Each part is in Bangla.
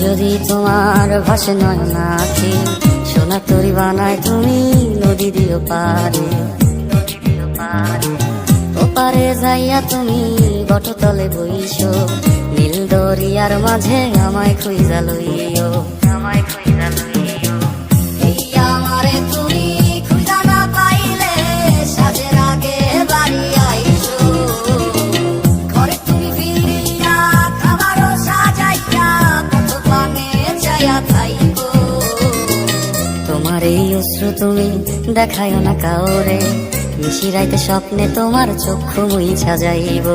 যদি তোমার ভাসে নয় নাকি, সোনা তরি বানায় তুমি নদী দিও পারে। ওপারে যাইয়া তুমি বটতলে বইসো, নীল দরিয়ার মাঝে আমায় খুঁজা লইও, আমায় খুঁজা লইও। এই আমারে তুমি খুঁজা না পাইলে সাজের আগে বাড়ি আইসো, ঘরে তুমি ফিরিয়া খাবারও সাজাইয়া কত পানে চাইয়া থাইকো। তোমার এই অশ্রু তুমি দেখায় না কাউরে, নিশিরাইতে স্বপ্নে তোমার চক্ষু মুইছা যাইব।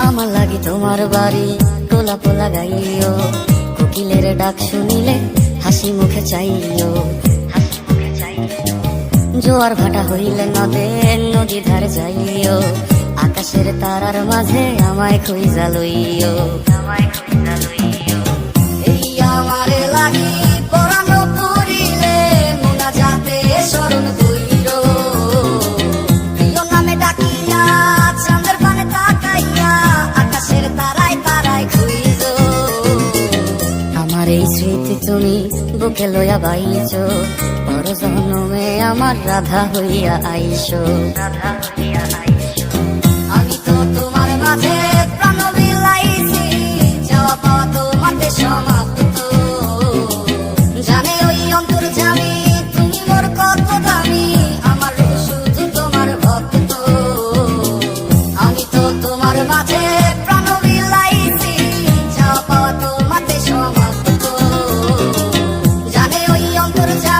আমার লাগি তোমার বাড়ি টোলা পোলা গাইও, কোকিলের ডাক শুনিলে হাসি মুখে চাইও। জোয়ার ভাটা হইলে নদে নদী ধারে যাইও, আকাশের তারার মাঝে আমায় খুঁজা লইও, আমায় খুঁজা লইও। এই আমারে লাগি পরানো পড়িলে মোনা যাতে স্মরণ কইরো, প্রিয় নামে ডাকিয়া চাঁদের পানে তাকাইয়া আকাশের তারায় তারায় খুঁজো। আমার এই স্মৃতি তুমি বুকে লইয়া বাইছো, পর জন্মে আমার রাধা হইয়া আইসো, রাধা হইয়া আইসো। আমি তো তোমার মাঝে প্রাণ বিলাইছি, যাওয়া পাওয়া তোমাতে সমাপ্ত। জানে ওই অন্তর্যামী তুমি মোর কত দামি, আমার শুধু তোমার ভক্ত। আমি তো তোমার মাঝে প্রাণ বিলাইছি, যাওয়া পাওয়া তোমাতে সমাপ্ত। জানে ওই অন্তর্যামী